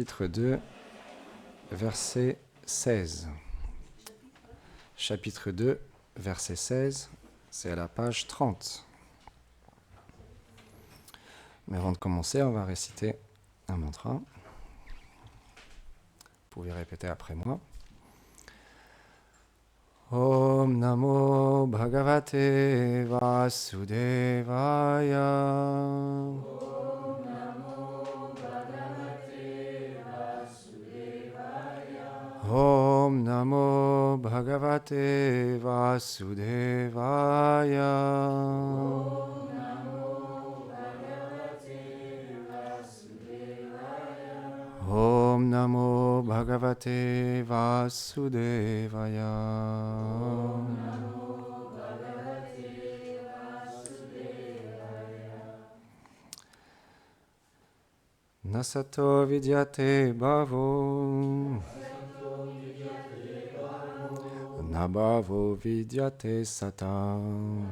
Chapitre 2, verset 16. Chapitre 2, verset 16, c'est à la page 30. Mais avant de commencer, on va réciter un mantra. Vous pouvez répéter après moi. Om Namo Bhagavate Vasudevaya. Om Namo Bhagavate Vasudevaya. Om Namo Bhagavate Vasudevaya. Nasato vidyate bhavo. Nabhavo vidyate satam.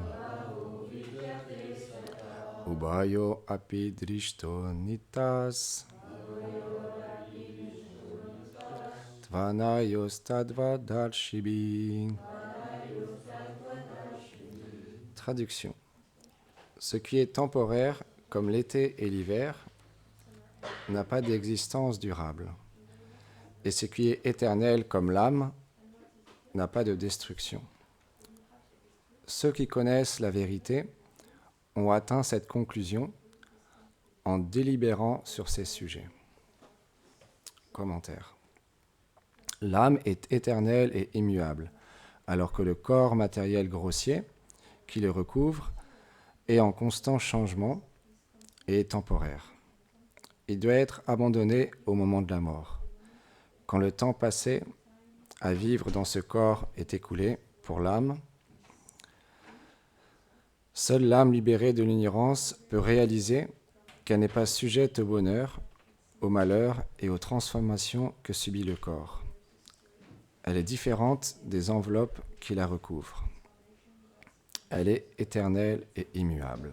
Ubayo api drishto nitas. Tvanayos tadva darshibi. Traduction. Ce qui est temporaire, comme l'été et l'hiver, n'a pas d'existence durable. Et ce qui est éternel, comme l'âme, n'a pas de destruction. Ceux qui connaissent la vérité ont atteint cette conclusion en délibérant sur ces sujets. Commentaire. L'âme est éternelle et immuable, alors que le corps matériel grossier, qui le recouvre, est en constant changement et est temporaire. Il doit être abandonné au moment de la mort. Quand le temps passé à vivre dans ce corps est écoulé pour l'âme, seule l'âme libérée de l'ignorance peut réaliser qu'elle n'est pas sujette au bonheur, au malheur et aux transformations que subit le corps. Elle est différente des enveloppes qui la recouvrent. Elle est éternelle et immuable.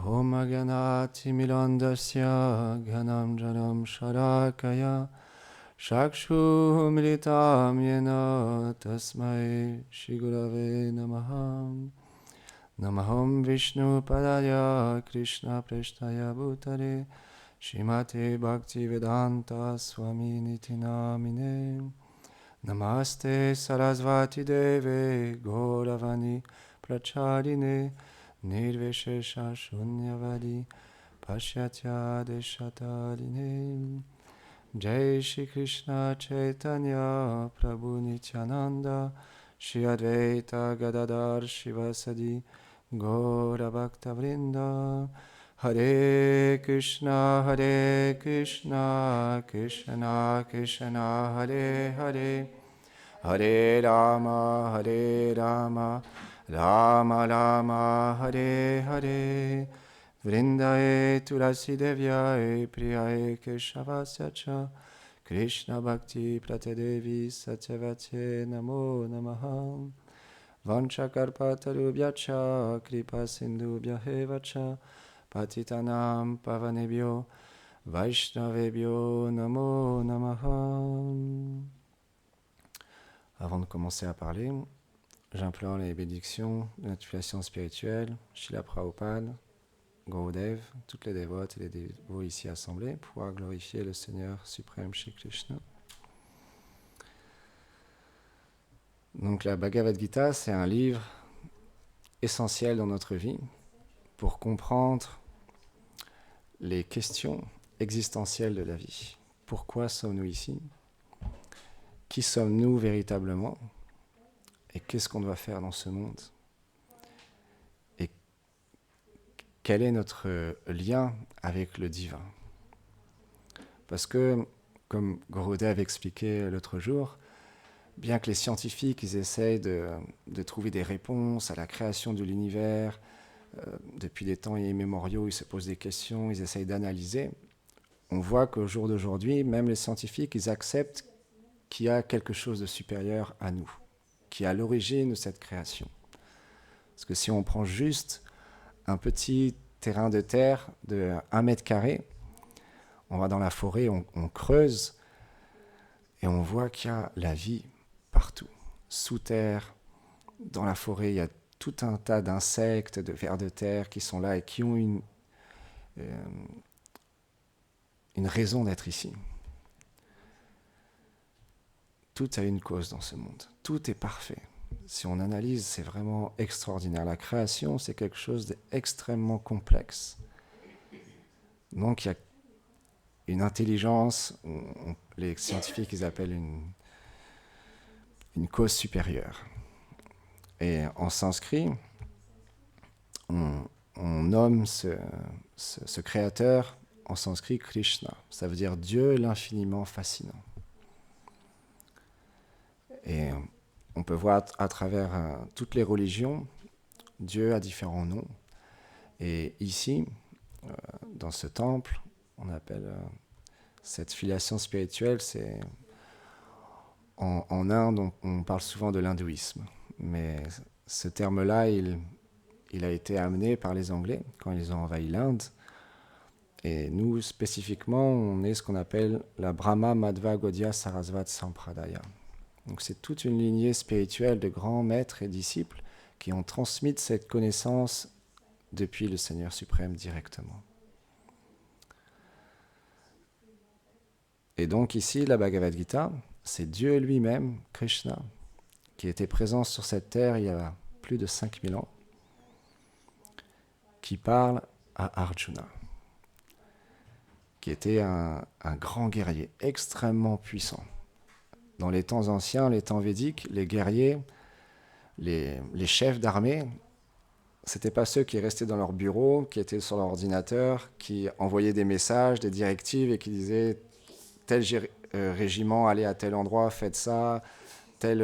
Om Ganati Milandasya Ganam Janam Sharakaya Shakshu Militam Yena Tasmai Shigurave Namaham Namaham Vishnu Padaya Krishna Preshtaya Bhutare Shrimate Bhakti Vedanta Swami Niti Namine Namaste Sarasvati Deve Gauravani Pracharine Nirveshesha Shunyavadi Pashyatya Deshataline Jai Shri Krishna Chaitanya Prabhu Nityananda Shri Advaita Gadadhar Shivasadi Gaura Bhakta Vrinda Hare Krishna Krishna Krishna Hare Hare Hare Rama Rama Rama Hare Hare Vrindaye Tulasi Devyaye Priyaye Keshavasya Cha Krishna Bhakti Pratadevi Satyavate Namo Namaha Vanchakarpatarubhyacha Kripa Sindhubhyahevacha Patitanam Pavanebhyo Vaishnavebhyo Namo Namaha. Avant de commencer à parler, j'implore les bénédictions de notre filiation spirituelle, Srila Prabhupada, Gurudev, toutes les dévotes et les dévots ici assemblés, pour pouvoir glorifier le Seigneur suprême Shri Krishna. Donc la Bhagavad Gita, c'est un livre essentiel dans notre vie pour comprendre les questions existentielles de la vie. Pourquoi sommes-nous ici ? Qui sommes-nous véritablement ? Et qu'est-ce qu'on doit faire dans ce monde ? Et quel est notre lien avec le divin ? Parce que, comme Gurudev expliquait l'autre jour, bien que les scientifiques ils essayent de trouver des réponses à la création de l'univers, depuis des temps immémoriaux, ils se posent des questions, ils essayent d'analyser, on voit qu'au jour d'aujourd'hui, même les scientifiques, ils acceptent qu'il y a quelque chose de supérieur à nous, qui est à l'origine de cette création. Parce que si on prend juste un petit terrain de terre de 1 mètre carré, on va dans la forêt, on creuse et on voit qu'il y a la vie partout. Sous terre, dans la forêt, il y a tout un tas d'insectes, de vers de terre qui sont là et qui ont une raison d'être ici. Tout a une cause dans ce monde. Tout est parfait. Si on analyse, c'est vraiment extraordinaire. La création, c'est quelque chose d'extrêmement complexe. Donc, il y a une intelligence, les scientifiques ils appellent une cause supérieure. Et en sanskrit, on nomme ce créateur en sanskrit Krishna. Ça veut dire Dieu l'infiniment fascinant. Et on peut voir à travers toutes les religions, Dieu a différents noms. Et ici, dans ce temple, on appelle cette filiation spirituelle, c'est en Inde, on parle souvent de l'hindouisme. Mais ce terme-là, il a été amené par les Anglais quand ils ont envahi l'Inde. Et nous, spécifiquement, on est ce qu'on appelle la Brahma Madhva Gaudiya Sarasvat Sampradaya. Donc c'est toute une lignée spirituelle de grands maîtres et disciples qui ont transmis cette connaissance depuis le Seigneur suprême directement. Et donc ici, la Bhagavad Gita, c'est Dieu lui-même, Krishna, qui était présent sur cette terre il y a plus de 5000 ans, qui parle à Arjuna, qui était un grand guerrier, extrêmement puissant. Dans les temps anciens, les temps védiques, les guerriers, les chefs d'armée, ce n'étaient pas ceux qui restaient dans leur bureau, qui étaient sur leur ordinateur, qui envoyaient des messages, des directives et qui disaient tel régiment, allez à tel endroit, faites ça, tel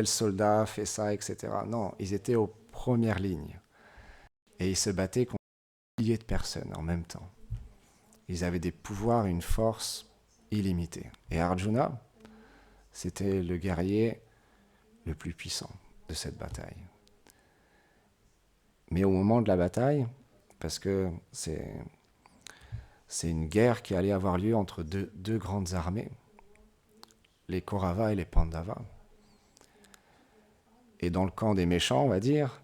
soldat fait ça, etc. Non, ils étaient aux premières lignes. Et ils se battaient contre des milliers de personnes en même temps. Ils avaient des pouvoirs, une force illimitée. Et Arjuna, c'était le guerrier le plus puissant de cette bataille. Mais au moment de la bataille, parce que c'est une guerre qui allait avoir lieu entre deux grandes armées, les Kauravas et les Pandavas. Et dans le camp des méchants, on va dire,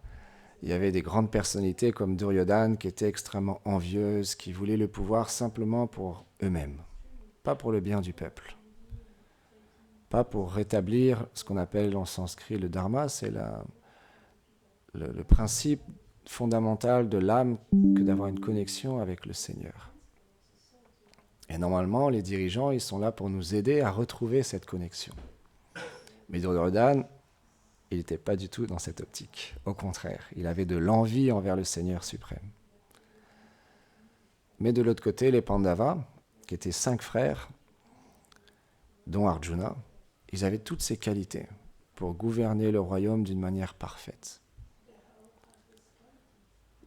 il y avait des grandes personnalités comme Duryodhana qui étaient extrêmement envieuses, qui voulaient le pouvoir simplement pour eux-mêmes, pas pour le bien du peuple. Pas pour rétablir ce qu'on appelle en sanskrit le dharma, c'est le principe fondamental de l'âme que d'avoir une connexion avec le Seigneur. Et normalement, les dirigeants, ils sont là pour nous aider à retrouver cette connexion. Mais Duryodhana, il n'était pas du tout dans cette optique. Au contraire, il avait de l'envie envers le Seigneur suprême. Mais de l'autre côté, les Pandavas, qui étaient 5 frères, dont Arjuna, ils avaient toutes ces qualités pour gouverner le royaume d'une manière parfaite.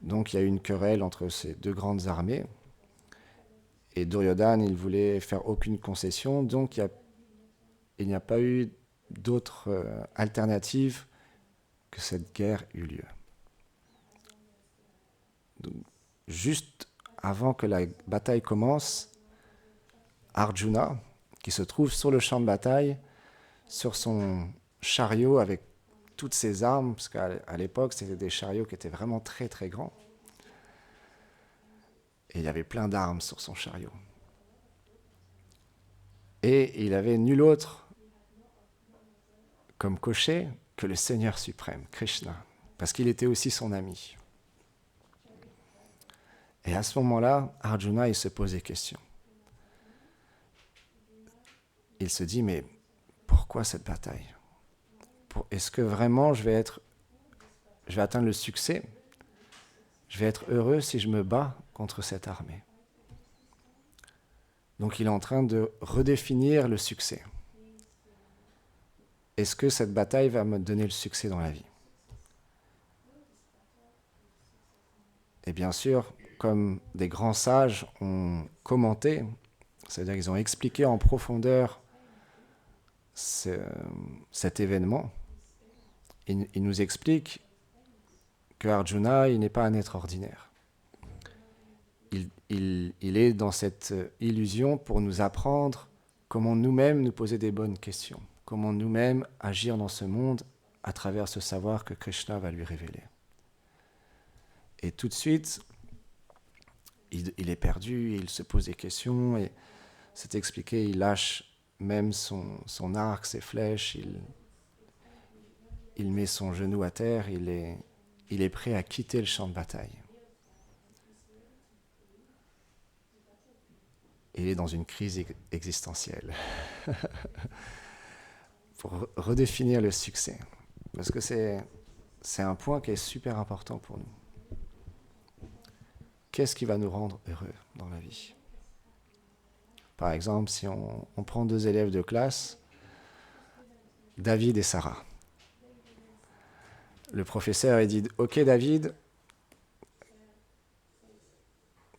Donc il y a eu une querelle entre ces deux grandes armées, et Duryodhana, il voulait faire aucune concession, donc il n'y a pas eu d'autre alternative que cette guerre eut lieu. Donc, juste avant que la bataille commence, Arjuna, qui se trouve sur le champ de bataille, sur son chariot avec toutes ses armes, parce qu'à l'époque, c'était des chariots qui étaient vraiment très très grands. Et il y avait plein d'armes sur son chariot. Et il avait nul autre comme cocher que le Seigneur suprême, Krishna, parce qu'il était aussi son ami. Et à ce moment-là, Arjuna, il se pose des questions. Il se dit, mais pourquoi cette bataille ? Est-ce que vraiment je vais atteindre le succès ? Je vais être heureux si je me bats contre cette armée. Donc il est en train de redéfinir le succès. Est-ce que cette bataille va me donner le succès dans la vie ? Et bien sûr, comme des grands sages ont commenté, c'est-à-dire qu'ils ont expliqué en profondeur cet événement, ils nous expliquent que Arjuna, il n'est pas un être ordinaire. Il est dans cette illusion pour nous apprendre comment nous-mêmes nous poser des bonnes questions, comment nous-mêmes agir dans ce monde à travers ce savoir que Krishna va lui révéler. Et tout de suite, il est perdu, il se pose des questions, et c'est expliqué, il lâche même son arc, ses flèches, il met son genou à terre, il est prêt à quitter le champ de bataille. Il est dans une crise existentielle. Pour redéfinir le succès. Parce que c'est un point qui est super important pour nous. Qu'est-ce qui va nous rendre heureux dans la vie ? Par exemple, si on prend 2 élèves de classe, David et Sarah. Le professeur il dit « Ok David,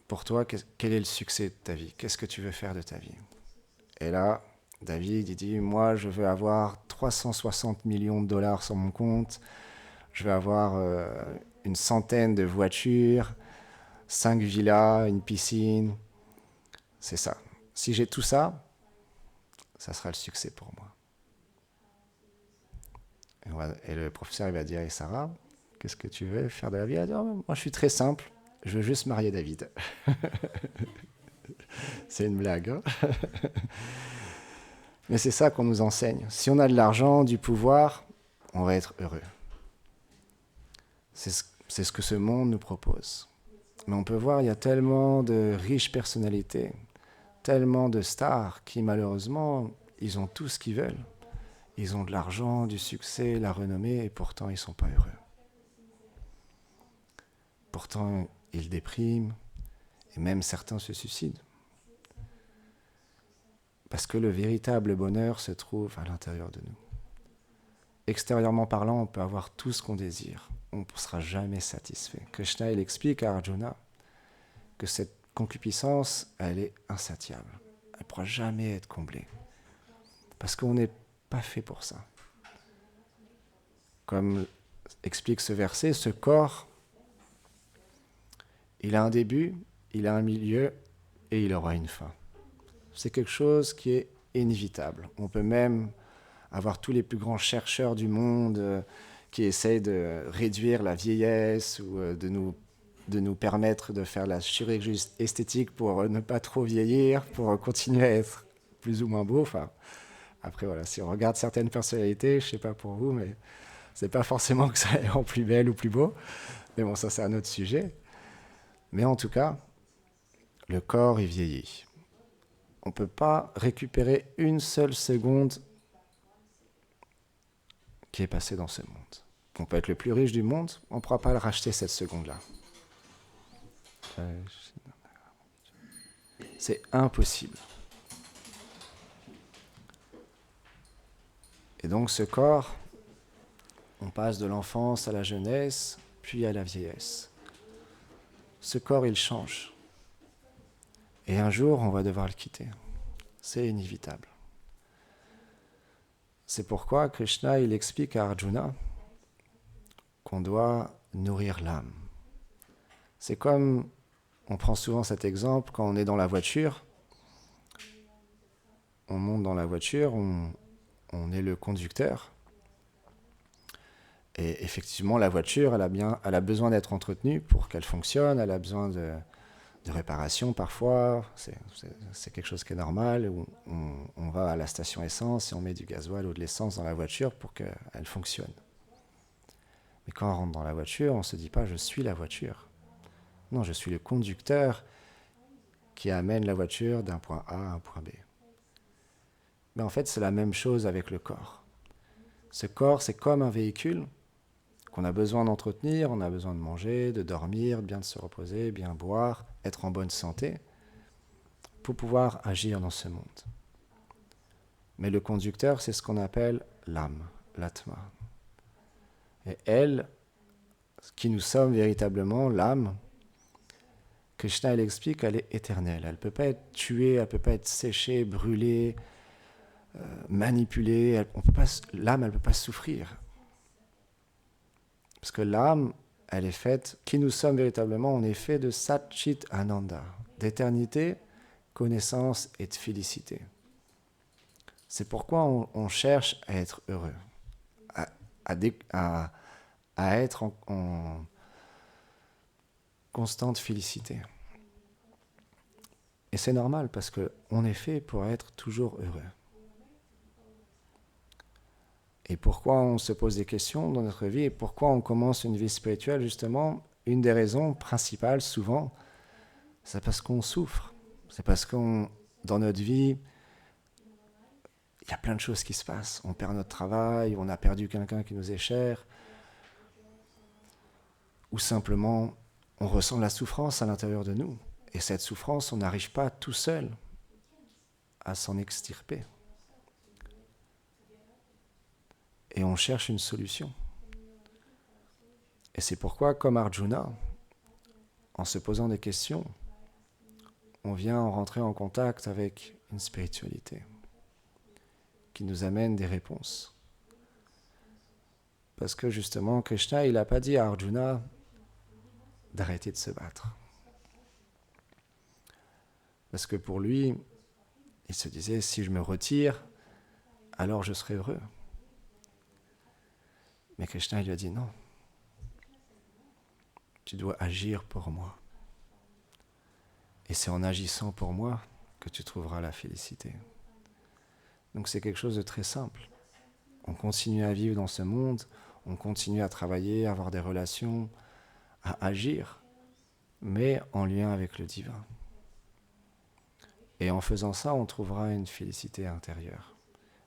pour toi, quel est le succès de ta vie ? Qu'est-ce que tu veux faire de ta vie ?» Et là, David, il dit « Moi, je veux avoir 360 millions de dollars sur mon compte. Je veux avoir une centaine de voitures, 5 villas, une piscine. C'est ça. Si j'ai tout ça, ça sera le succès pour moi. » Et le professeur, il va dire « Et Sarah, qu'est-ce que tu veux faire de la vie ?» Elle va dire « Moi, je suis très simple. Je veux juste marier David. » C'est une blague, hein. Mais c'est ça qu'on nous enseigne. Si on a de l'argent, du pouvoir, on va être heureux. C'est ce que ce monde nous propose. Mais on peut voir, il y a tellement de riches personnalités, tellement de stars qui, malheureusement, ils ont tout ce qu'ils veulent. Ils ont de l'argent, du succès, la renommée, et pourtant, ils ne sont pas heureux. Pourtant, ils dépriment, et même certains se suicident. Parce que le véritable bonheur se trouve à l'intérieur de nous. Extérieurement parlant, on peut avoir tout ce qu'on désire. On ne sera jamais satisfait. Krishna, il explique à Arjuna que cette concupiscence, elle est insatiable. Elle ne pourra jamais être comblée. Parce qu'on n'est pas fait pour ça. Comme explique ce verset, ce corps, il a un début, il a un milieu et il aura une fin. C'est quelque chose qui est inévitable. On peut même avoir tous les plus grands chercheurs du monde qui essayent de réduire la vieillesse ou de nous permettre de faire la chirurgie esthétique pour ne pas trop vieillir, pour continuer à être plus ou moins beau. Enfin, après, voilà, si on regarde certaines personnalités, je ne sais pas pour vous, mais ce n'est pas forcément que ça rend plus belle ou plus beau. Mais bon, ça, c'est un autre sujet. Mais en tout cas, le corps, il vieillit. On ne peut pas récupérer une seule seconde qui est passée dans ce monde. On peut être le plus riche du monde, on ne pourra pas le racheter cette seconde-là. C'est impossible. Et donc ce corps, on passe de l'enfance à la jeunesse, puis à la vieillesse. Ce corps, il change. Et un jour, on va devoir le quitter. C'est inévitable. C'est pourquoi Krishna, il explique à Arjuna qu'on doit nourrir l'âme. C'est comme, on prend souvent cet exemple, quand on est dans la voiture, on monte dans la voiture, on est le conducteur. Et effectivement, la voiture, elle a besoin d'être entretenue pour qu'elle fonctionne, elle a besoin de réparation parfois, c'est quelque chose qui est normal, où on va à la station essence et on met du gasoil ou de l'essence dans la voiture pour qu'elle fonctionne. Mais quand on rentre dans la voiture, on ne se dit pas « je suis la voiture ». Non, je suis le conducteur qui amène la voiture d'un point A à un point B. Mais en fait, c'est la même chose avec le corps. Ce corps, c'est comme un véhicule qu'on a besoin d'entretenir, on a besoin de manger, de dormir, bien de se reposer, bien boire, être en bonne santé, pour pouvoir agir dans ce monde. Mais le conducteur, c'est ce qu'on appelle l'âme, l'atma. Et elle, qui nous sommes véritablement, l'âme, Krishna, elle explique, elle est éternelle. Elle ne peut pas être tuée, elle ne peut pas être séchée, brûlée, manipulée. L'âme, elle ne peut pas souffrir. Parce que l'âme, elle est faite, qui nous sommes véritablement, on est fait de Sat Chit Ananda, d'éternité, connaissance et de félicité. C'est pourquoi on cherche à être heureux, à être en constante félicité. Et c'est normal parce qu'on est fait pour être toujours heureux. Et pourquoi on se pose des questions dans notre vie et pourquoi on commence une vie spirituelle, justement, une des raisons principales, souvent, c'est parce qu'on souffre. C'est parce dans notre vie, il y a plein de choses qui se passent. On perd notre travail, on a perdu quelqu'un qui nous est cher, ou simplement, on ressent la souffrance à l'intérieur de nous. Et cette souffrance, on n'arrive pas tout seul à s'en extirper. Et on cherche une solution. Et c'est pourquoi, comme Arjuna, en se posant des questions, on vient rentrer en contact avec une spiritualité qui nous amène des réponses. Parce que justement, Krishna, il n'a pas dit à Arjuna d'arrêter de se battre. Parce que pour lui, il se disait, si je me retire, alors je serai heureux. Mais Krishna, il lui a dit, non, tu dois agir pour moi. Et c'est en agissant pour moi que tu trouveras la félicité. Donc c'est quelque chose de très simple. On continue à vivre dans ce monde, on continue à travailler, à avoir des relations, à agir, mais en lien avec le divin. Et en faisant ça, on trouvera une félicité intérieure,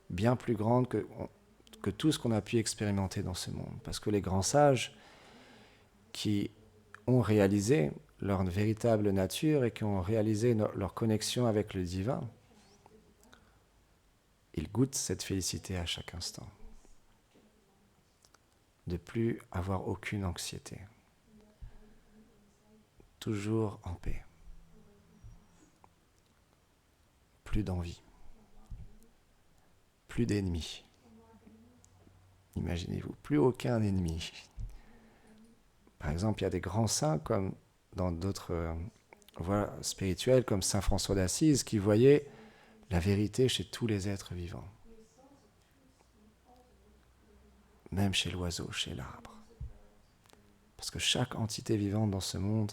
bien plus grande que tout ce qu'on a pu expérimenter dans ce monde. Parce que les grands sages qui ont réalisé leur véritable nature et qui ont réalisé leur connexion avec le divin, ils goûtent cette félicité à chaque instant. De plus avoir aucune anxiété. Toujours en paix. Plus d'envie. Plus d'ennemis. Imaginez-vous, plus aucun ennemi. Par exemple, il y a des grands saints, comme dans d'autres voies spirituelles, comme Saint François d'Assise, qui voyait la vérité chez tous les êtres vivants. Même chez l'oiseau, chez l'arbre. Parce que chaque entité vivante dans ce monde,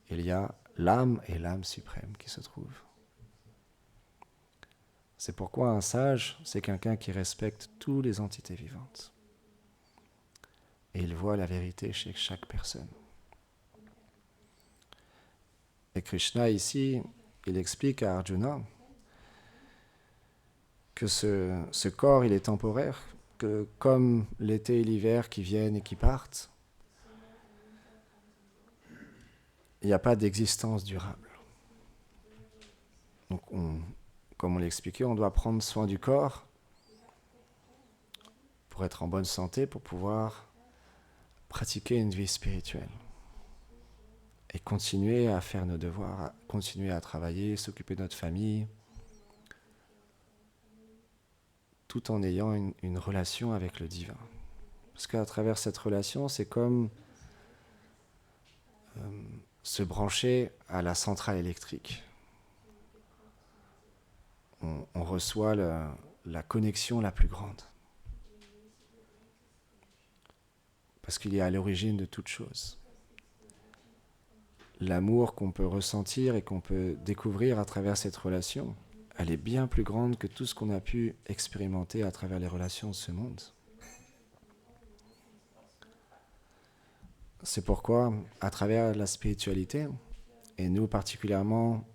il y a l'âme et l'âme suprême qui se trouvent. C'est pourquoi un sage, c'est quelqu'un qui respecte toutes les entités vivantes. Et il voit la vérité chez chaque personne. Et Krishna, ici, il explique à Arjuna que ce corps, il est temporaire, que comme l'été et l'hiver qui viennent et qui partent, il n'y a pas d'existence durable. Donc, comme on l'expliquait, on doit prendre soin du corps pour être en bonne santé, pour pouvoir pratiquer une vie spirituelle et continuer à faire nos devoirs, continuer à travailler, s'occuper de notre famille, tout en ayant une relation avec le divin. Parce qu'à travers cette relation, c'est comme se brancher à la centrale électrique. On reçoit la connexion la plus grande. Parce qu'il est à l'origine de toute chose. L'amour qu'on peut ressentir et qu'on peut découvrir à travers cette relation, elle est bien plus grande que tout ce qu'on a pu expérimenter à travers les relations de ce monde. C'est pourquoi, à travers la spiritualité, et nous particulièrement,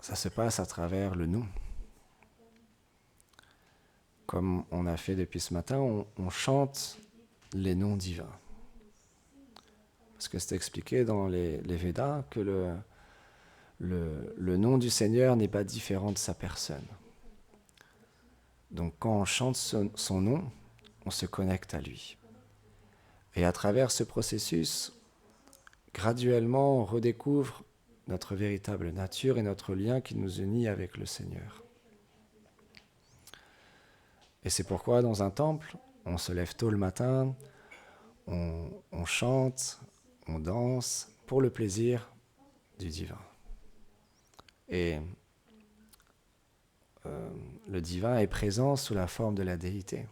ça se passe à travers le nous. Comme on a fait depuis ce matin, on chante les noms divins. Parce que c'est expliqué dans les Védas que le nom du Seigneur n'est pas différent de sa personne. Donc quand on chante son nom, on se connecte à lui. Et à travers ce processus, graduellement, on redécouvre notre véritable nature et notre lien qui nous unit avec le Seigneur. Et c'est pourquoi dans un temple, on se lève tôt le matin, on chante, on danse pour le plaisir du divin. Et le divin est présent sous la forme de la déité.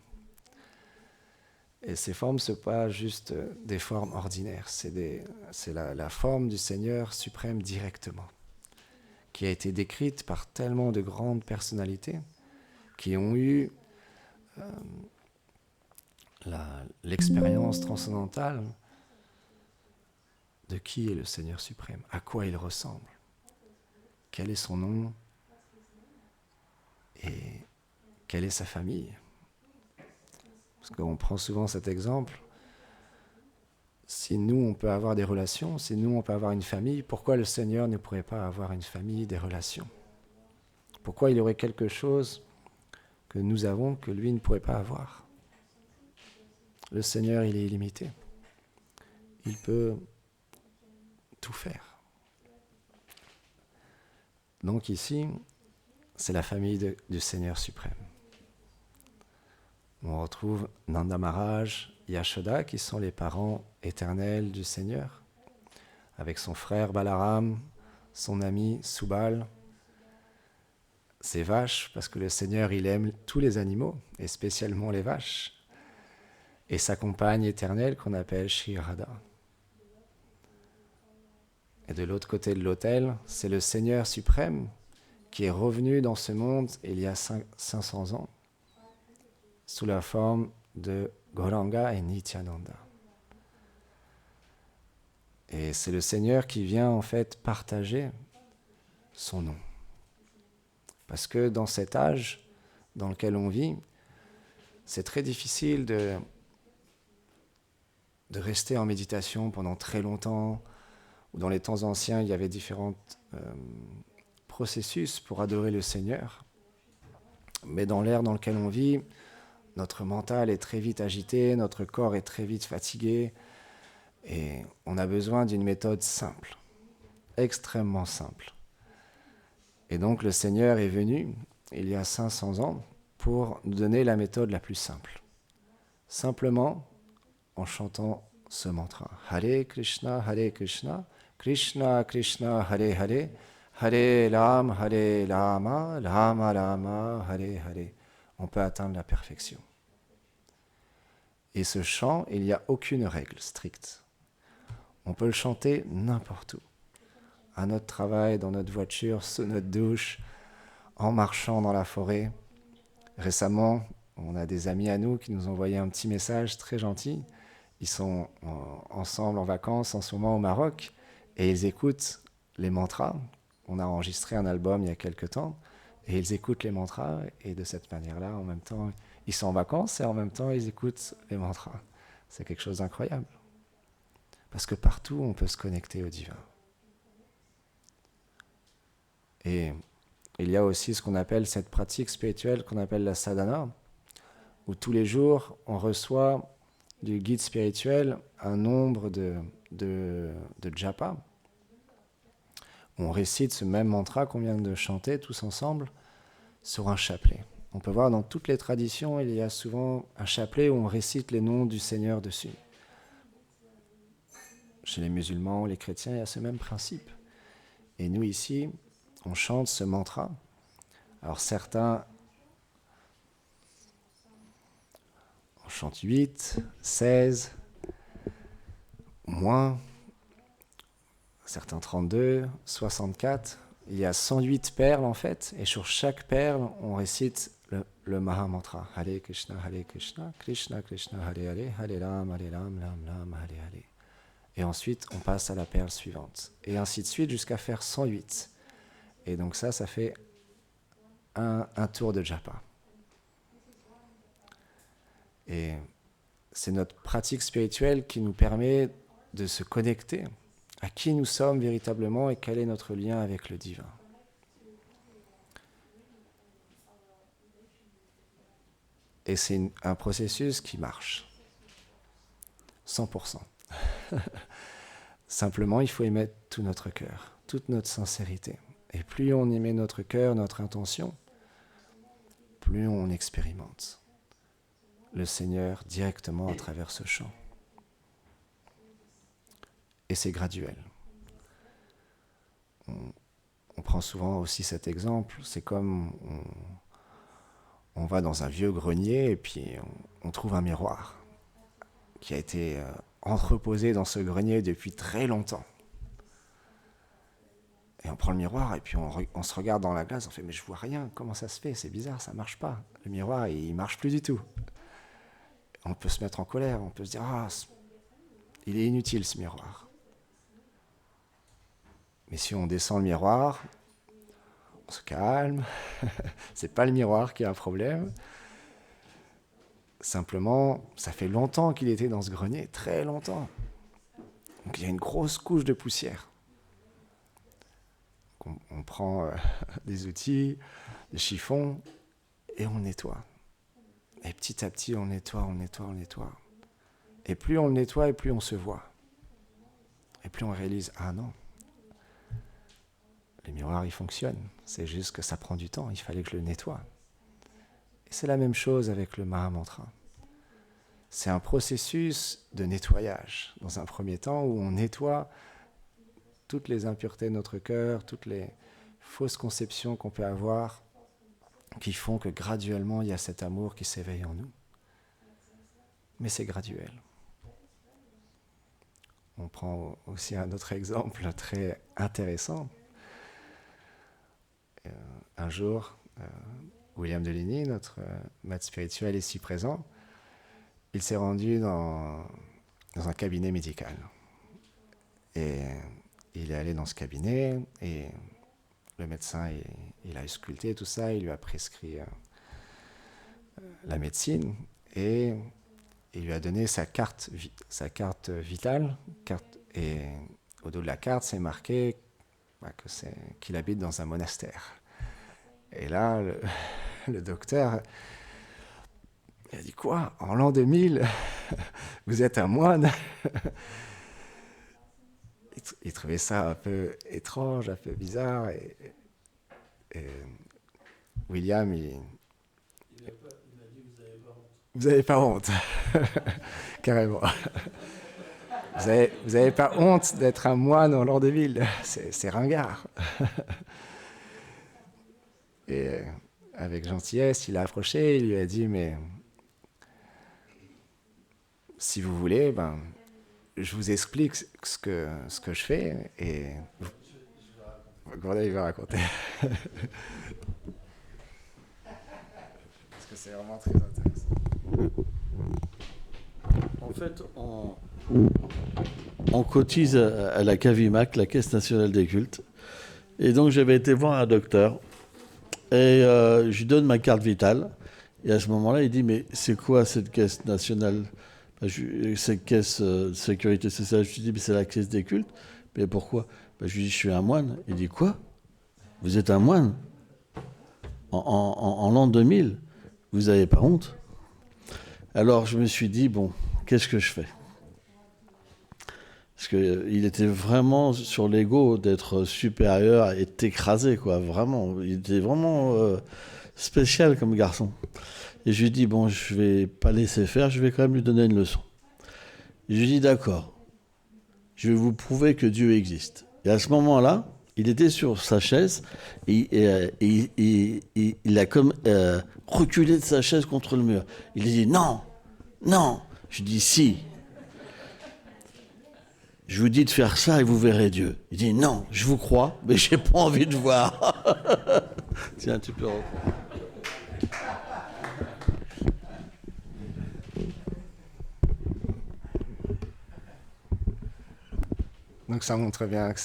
Et ces formes ne sont pas juste des formes ordinaires, c'est la forme du Seigneur suprême directement, qui a été décrite par tellement de grandes personnalités qui ont eu l'expérience transcendantale de qui est le Seigneur suprême, à quoi il ressemble, quel est son nom et quelle est sa famille. Parce qu'on prend souvent cet exemple, si nous on peut avoir des relations, si nous on peut avoir une famille, pourquoi le Seigneur ne pourrait pas avoir une famille, des relations? Pourquoi il y aurait quelque chose que nous avons que lui ne pourrait pas avoir? Le Seigneur, il est illimité. Il peut tout faire. Donc ici, c'est la famille du Seigneur suprême. On retrouve Nanda Maharaj, Yashoda, qui sont les parents éternels du Seigneur, avec son frère Balaram, son ami Subal, ses vaches, parce que le Seigneur, il aime tous les animaux, et spécialement les vaches, et sa compagne éternelle qu'on appelle Shri Radha. Et de l'autre côté de l'autel, c'est le Seigneur suprême qui est revenu dans ce monde il y a 500 ans, sous la forme de Gauranga et Nityananda. Et c'est le Seigneur qui vient en fait partager son nom. Parce que dans cet âge dans lequel on vit, c'est très difficile de rester en méditation pendant très longtemps. Ou dans les temps anciens, il y avait différents processus pour adorer le Seigneur. Mais dans l'ère dans lequel on vit, notre mental est très vite agité, notre corps est très vite fatigué, et on a besoin d'une méthode simple, extrêmement simple. Et donc le Seigneur est venu, il y a 500 ans, pour nous donner la méthode la plus simple. Simplement en chantant ce mantra. Hare Krishna, Krishna Krishna, Hare Hare, Hare Rama, Rama Rama, Hare Hare. On peut atteindre la perfection. Et ce chant, il n'y a aucune règle stricte. On peut le chanter n'importe où. À notre travail, dans notre voiture, sous notre douche, en marchant dans la forêt. Récemment, on a des amis à nous qui nous ont envoyé un petit message très gentil. Ils sont ensemble en vacances en ce moment au Maroc et ils écoutent les mantras. On a enregistré un album il y a quelque temps et ils écoutent les mantras et de cette manière-là, en même temps, ils sont en vacances et en même temps, ils écoutent les mantras. C'est quelque chose d'incroyable. Parce que partout, on peut se connecter au divin. Et il y a aussi ce qu'on appelle cette pratique spirituelle qu'on appelle la sadhana, où tous les jours, on reçoit du guide spirituel un nombre de japa. On récite ce même mantra qu'on vient de chanter tous ensemble sur un chapelet. On peut voir dans toutes les traditions, il y a souvent un chapelet où on récite les noms du Seigneur dessus. Chez les musulmans, les chrétiens, il y a ce même principe. Et nous ici, on chante ce mantra. Alors certains, on chante 8, 16, moins, certains 32, 64. Il y a 108 perles en fait, et sur chaque perle, on récite le Maha-mantra. Hare Krishna, Krishna Krishna, Hare Hare, Hare Ram, Ram Ram, Hare Hare. Et ensuite, on passe à la perle suivante. Et ainsi de suite jusqu'à faire 108. Et donc ça fait un tour de japa. Et c'est notre pratique spirituelle qui nous permet de se connecter à qui nous sommes véritablement et quel est notre lien avec le divin. Et c'est un processus qui marche. 100%. Simplement, il faut y mettre tout notre cœur, toute notre sincérité. Et plus on y met notre cœur, notre intention, plus on expérimente le Seigneur directement à travers ce chant. et c'est graduel. On prend souvent aussi cet exemple, c'est comme on va dans un vieux grenier et puis on trouve un miroir qui a été entreposé dans ce grenier depuis très longtemps. Et on prend le miroir et puis on se regarde dans la glace, on fait mais je vois rien, comment ça se fait, c'est bizarre, ça marche pas. Le miroir il marche plus du tout. On peut se mettre en colère, on peut se dire ah, il est inutile ce miroir. Mais si on descend le miroir, on se calme, c'est pas le miroir qui a un problème. Simplement, ça fait longtemps qu'il était dans ce grenier, très longtemps. Donc il y a une grosse couche de poussière. On prend des outils, des chiffons, et on nettoie. Et petit à petit, on nettoie, on nettoie, on nettoie. Et plus on le nettoie, et plus on se voit. Et plus on réalise, ah non, le miroir, il fonctionne. C'est juste que ça prend du temps, il fallait que je le nettoie. Et c'est la même chose avec le Mahamantra. C'est un processus de nettoyage, dans un premier temps, où on nettoie toutes les impuretés de notre cœur, toutes les fausses conceptions qu'on peut avoir, qui font que graduellement, il y a cet amour qui s'éveille en nous. Mais c'est graduel. On prend aussi un autre exemple très intéressant. Un jour, William de Ligny, notre maître spirituel ici présent, il s'est rendu dans un cabinet médical. Et il est allé dans ce cabinet et le médecin, il a ausculté tout ça, il lui a prescrit la médecine et il lui a donné sa carte vitale. Et au dos de la carte, c'est marqué qu'il habite dans un monastère. Et là, le docteur, il a dit quoi ? En l'an 2000, vous êtes un moine ? Il trouvait ça un peu étrange, un peu bizarre. Et William, il a dit vous n'avez pas honte. Carrément. Vous n'avez pas honte d'être un moine en l'an 2000. C'est ringard. Et avec gentillesse, il a approché, il lui a dit mais si vous voulez, je vous explique ce que je fais et Gordon, il va raconter. Parce que c'est vraiment très intéressant. En fait, on cotise à la CAVIMAC, la Caisse nationale des cultes. Et donc, j'avais été voir un docteur et je lui donne ma carte vitale. Et à ce moment-là, il dit, mais c'est quoi cette Caisse nationale, cette caisse de sécurité sociale? Je lui dis, mais c'est la Caisse des cultes. Mais pourquoi? Je lui dis, je suis un moine. Il dit, quoi? Vous êtes un moine? En l'an 2000, vous n'avez pas honte? Alors, je me suis dit, bon, qu'est-ce que je fais? Parce qu'il était vraiment sur l'ego d'être supérieur et t'écraser, quoi, vraiment. Il était vraiment spécial comme garçon. Et je lui ai dit, bon, je vais pas laisser faire, je vais quand même lui donner une leçon. Et je lui ai dit, d'accord, je vais vous prouver que Dieu existe. Et à ce moment-là, il était sur sa chaise et il a comme reculé de sa chaise contre le mur. Il a dit, non, non. Je dis, si. Je vous dis de faire ça et vous verrez Dieu. Il dit, non, je vous crois, mais j'ai pas envie de voir. Tiens, tu peux reprendre. Donc ça montre bien que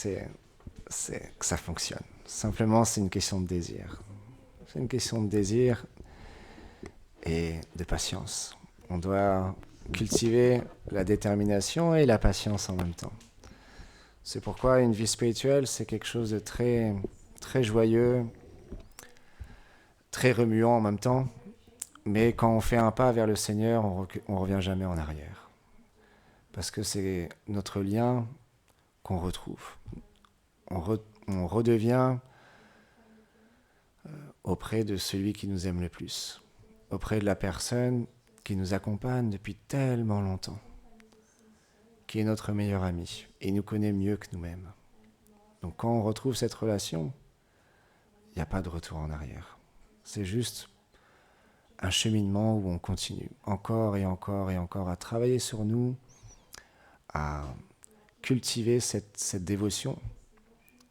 que ça fonctionne. Simplement, c'est une question de désir. C'est une question de désir et de patience. On doit cultiver la détermination et la patience en même temps. C'est pourquoi une vie spirituelle, c'est quelque chose de très, très joyeux, très remuant en même temps. Mais quand on fait un pas vers le Seigneur, on ne revient jamais en arrière. Parce que c'est notre lien qu'on retrouve. On redevient auprès de celui qui nous aime le plus, auprès de la personne qui nous accompagne depuis tellement longtemps, qui est notre meilleur ami et il nous connaît mieux que nous-mêmes. Donc quand on retrouve cette relation, il n'y a pas de retour en arrière. C'est juste un cheminement où on continue encore et encore et encore à travailler sur nous, à cultiver cette dévotion,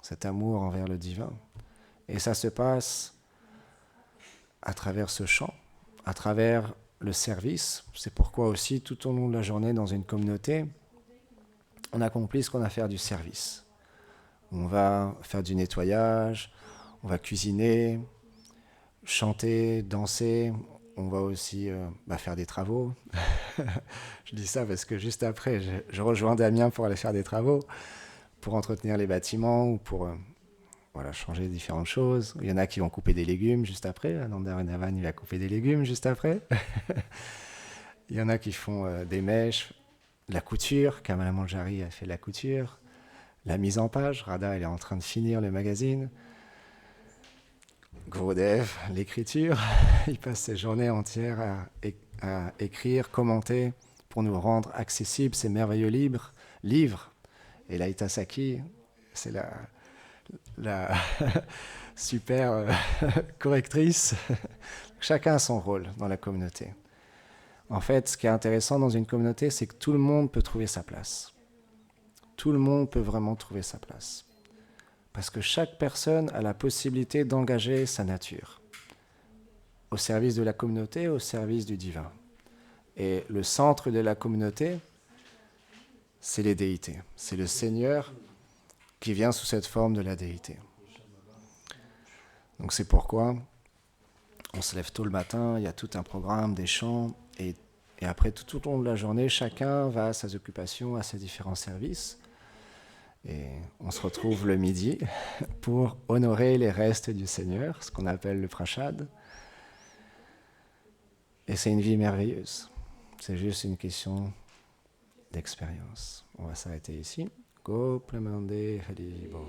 cet amour envers le divin. Et ça se passe à travers ce chant, à travers le service. C'est pourquoi aussi, tout au long de la journée, dans une communauté, on accomplit ce qu'on a à faire du service. On va faire du nettoyage, on va cuisiner, chanter, danser. On va aussi faire des travaux. Je dis ça parce que juste après, je rejoins Damien pour aller faire des travaux, pour entretenir les bâtiments ou pour changer différentes choses. Il y en a qui vont couper des légumes juste après. Ananda Renavan, il va couper des légumes juste après. Il y en a qui font des mèches, la couture. Kamala Manjari a fait la couture. La mise en page. Radha, elle est en train de finir le magazine. Gurudev, l'écriture. Il passe ses journées entières à écrire, commenter, pour nous rendre accessibles ces merveilleux livres. Et Laïta Saki, c'est la super correctrice. Chacun a son rôle dans la communauté. En fait, ce qui est intéressant dans une communauté, c'est que tout le monde peut trouver sa place. Tout le monde peut vraiment trouver sa place. Parce que chaque personne a la possibilité d'engager sa nature au service de la communauté, au service du divin. Et le centre de la communauté, c'est les déités. C'est le Seigneur qui vient sous cette forme de la déité. Donc c'est pourquoi on se lève tôt le matin, il y a tout un programme, des chants, et après tout au long de la journée, chacun va à ses occupations, à ses différents services. Et on se retrouve le midi pour honorer les restes du Seigneur, ce qu'on appelle le prashad. Et c'est une vie merveilleuse. C'est juste une question d'expérience. On va s'arrêter ici. Go Plamande Hari Bo.